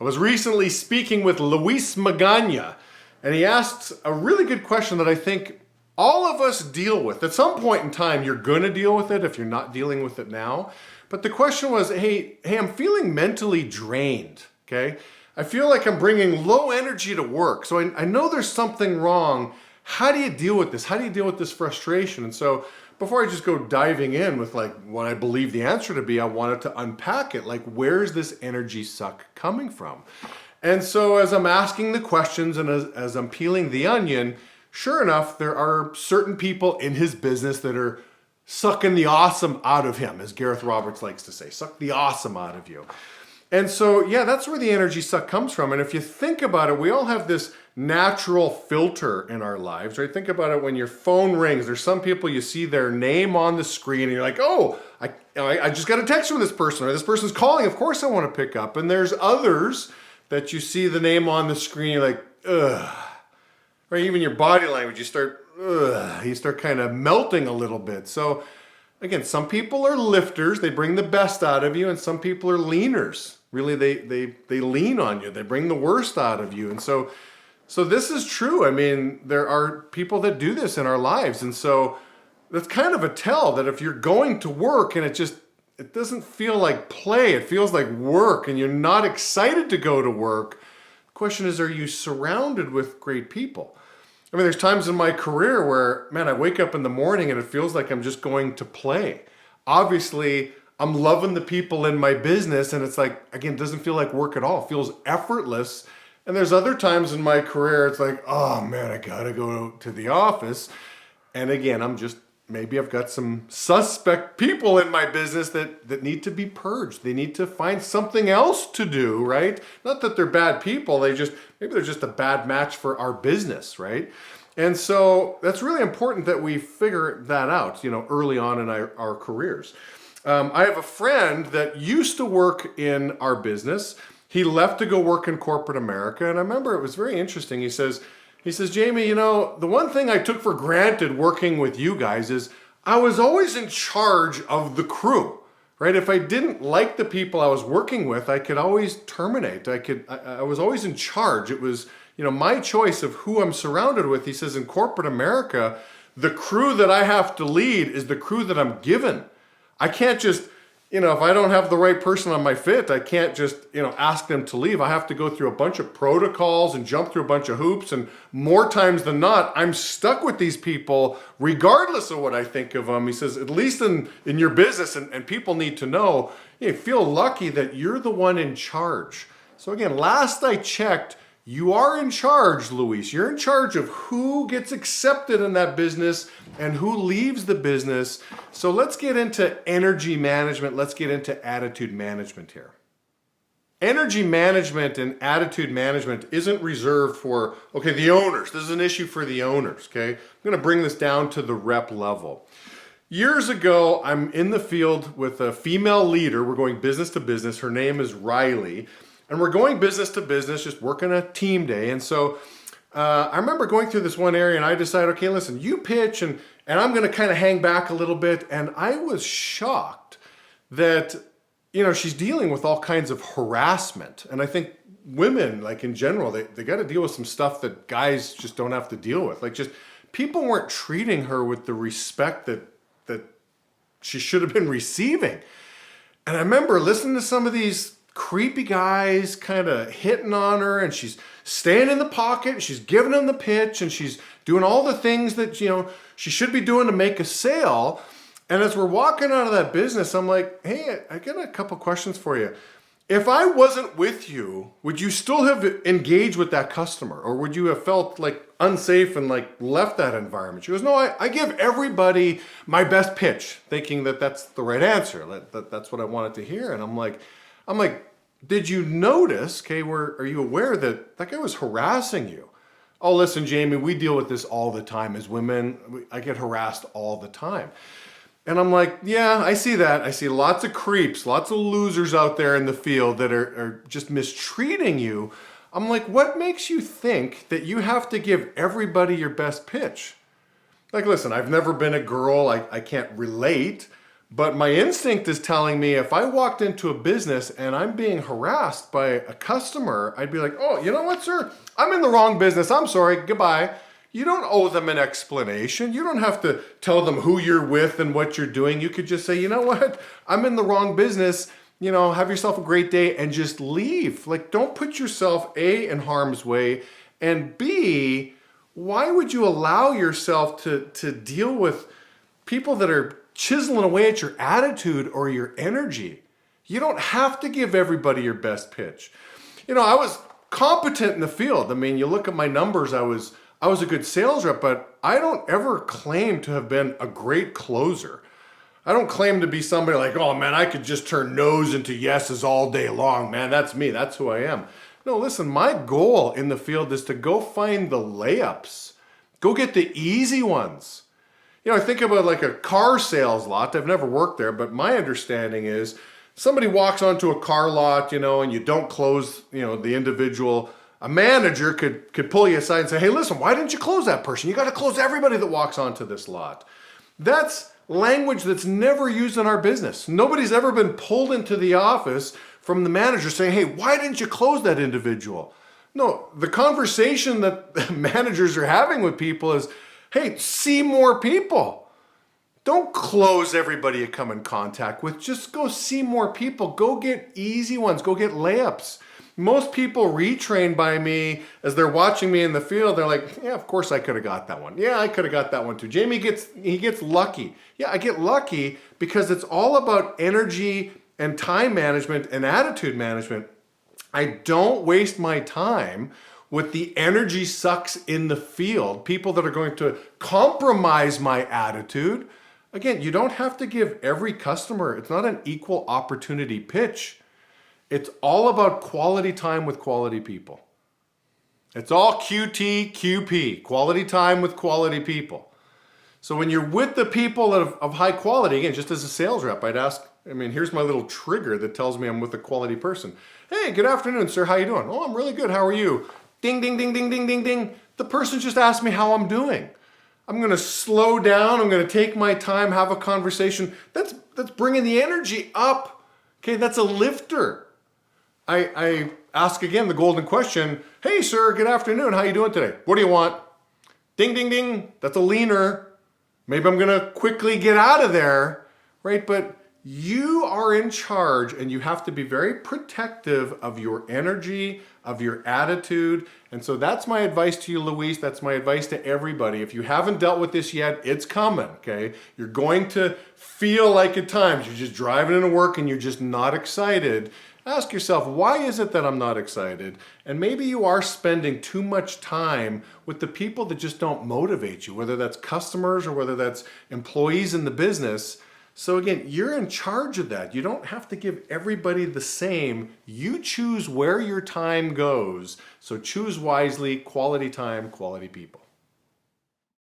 I was recently speaking with Luis Magana, and he asked a really good question that I think all of us deal with. At some point in time, you're going to deal with it if you're not dealing with it now. But the question was, hey, I'm feeling mentally drained, okay? I feel like I'm bringing low energy to work. So I know there's something wrong. How do you deal with this? How do you deal with this frustration? And so before I just go diving in with like what I believe the answer to be, I wanted to unpack it. Like, where's this energy suck coming from? And so as I'm asking the questions and as I'm peeling the onion, sure enough, there are certain people in his business that are sucking the awesome out of him, as Gareth Roberts likes to say, suck the awesome out of you. And so, yeah, that's where the energy suck comes from. And if you think about it, we all have this natural filter in our lives, right? Think about it when your phone rings. There's some people you see their name on the screen and you're like, oh, I just got a text from this person, or this person's calling. Of course I want to pick up. And there's others that you see the name on the screen, you're like, ugh. Or even your body language, you start kind of melting a little bit. So again, some people are lifters, they bring the best out of you, and some people are leaners. Really, they lean on you, they bring the worst out of you. And so this is true. I mean, there are people that do this in our lives. And so that's kind of a tell that if you're going to work and it doesn't feel like play, it feels like work, and you're not excited to go to work, the question is, are you surrounded with great people? I mean, there's times in my career where, man, I wake up in the morning and it feels like I'm just going to play. Obviously, I'm loving the people in my business, and it's like, again, it doesn't feel like work at all. It feels effortless. And there's other times in my career, it's like, oh man, I gotta go to the office. And again, maybe I've got some suspect people in my business that need to be purged. They need to find something else to do, right? Not that they're bad people, maybe they're just a bad match for our business, right? And so that's really important that we figure that out, early on in our careers. I have a friend that used to work in our business. He left to go work in corporate America. And I remember it was very interesting. He says, Jamie, the one thing I took for granted working with you guys is I was always in charge of the crew, right? If I didn't like the people I was working with, I could always terminate. I was always in charge. It was, my choice of who I'm surrounded with. He says in corporate America, the crew that I have to lead is the crew that I'm given. I can't just, if I don't have the right person on my fit, I can't just, ask them to leave. I have to go through a bunch of protocols and jump through a bunch of hoops. And more times than not, I'm stuck with these people regardless of what I think of them. He says, at least in your business, and people need to know, feel lucky that you're the one in charge. So again, last I checked, you are in charge, Luis. You're in charge of who gets accepted in that business and who leaves the business. So let's get into energy management. Let's get into attitude management here. Energy management and attitude management isn't reserved for, the owners. This is an issue for the owners, okay? I'm going to bring this down to the rep level. Years ago, I'm in the field with a female leader. We're going business to business. Her name is Riley. And we're going business to business, just working a team day. And so I remember going through this one area and I decided, okay, listen, you pitch and I'm going to kind of hang back a little bit. And I was shocked that, she's dealing with all kinds of harassment. And I think women, like in general, they got to deal with some stuff that guys just don't have to deal with. Like, just people weren't treating her with the respect that she should have been receiving. And I remember listening to some of these creepy guys kind of hitting on her, and she's staying in the pocket, and she's giving them the pitch, and she's doing all the things that she should be doing to make a sale. And as we're walking out of that business, I'm like, hey, I got a couple questions for you. If I wasn't with you, would you still have engaged with that customer, or would you have felt like unsafe and like left that environment? She goes, no, I give everybody my best pitch, thinking that that's the right answer. That's what I wanted to hear. And I'm like, did you notice, are you aware that guy was harassing you? Oh, listen, Jamie, we deal with this all the time as women. I get harassed all the time. And I'm like, yeah, I see that. I see lots of creeps, lots of losers out there in the field that are just mistreating you. I'm like, what makes you think that you have to give everybody your best pitch? Like, listen, I've never been a girl. I can't relate. But my instinct is telling me if I walked into a business and I'm being harassed by a customer, I'd be like, oh, you know what, sir? I'm in the wrong business. I'm sorry. Goodbye. You don't owe them an explanation. You don't have to tell them who you're with and what you're doing. You could just say, you know what? I'm in the wrong business. You know, have yourself a great day and just leave. Like, don't put yourself, A, in harm's way, and B, why would you allow yourself to deal with people that are chiseling away at your attitude or your energy? You don't have to give everybody your best pitch. You know, I was competent in the field. I mean, you look at my numbers, I was a good sales rep, but I don't ever claim to have been a great closer. I don't claim to be somebody like, oh man, I could just turn no's into yeses all day long. Man, that's me. That's who I am. No, listen, my goal in the field is to go find the layups. Go get the easy ones. You know, I think about like a car sales lot. I've never worked there, but my understanding is somebody walks onto a car lot, you know, and you don't close, you know, the individual. A manager could pull you aside and say, hey, listen, why didn't you close that person? You got to close everybody that walks onto this lot. That's language that's never used in our business. Nobody's ever been pulled into the office from the manager saying, hey, why didn't you close that individual? No, the conversation that managers are having with people is, hey, see more people. Don't close everybody you come in contact with. Just go see more people. Go get easy ones. Go get layups. Most people retrain by me as they're watching me in the field. They're like, yeah, of course I could have got that one. Yeah, I could have got that one too. Jamie gets lucky. Yeah, I get lucky because it's all about energy and time management and attitude management. I don't waste my time with the energy sucks in the field, people that are going to compromise my attitude. Again, you don't have to give every customer, it's not an equal opportunity pitch. It's all about quality time with quality people. It's all QT, QP, quality time with quality people. So when you're with the people of high quality, again, just as a sales rep, I'd ask, here's my little trigger that tells me I'm with a quality person. Hey, good afternoon, sir. How you doing? Oh, I'm really good. How are you? Ding, ding, ding, ding, ding, ding, ding. The person just asked me how I'm doing. I'm going to slow down. I'm going to take my time, have a conversation. That's bringing the energy up. Okay, that's a lifter. I ask again the golden question. Hey, sir, good afternoon. How you doing today? What do you want? Ding, ding, ding. That's a leaner. Maybe I'm going to quickly get out of there, right? But you are in charge and you have to be very protective of your energy, of your attitude. And so that's my advice to you, Luis. That's my advice to everybody. If you haven't dealt with this yet, it's coming, okay? You're going to feel like at times you're just driving into work and you're just not excited. Ask yourself, why is it that I'm not excited? And maybe you are spending too much time with the people that just don't motivate you, whether that's customers or whether that's employees in the business. So again, you're in charge of that. You don't have to give everybody the same. You choose where your time goes. So choose wisely, quality time, quality people.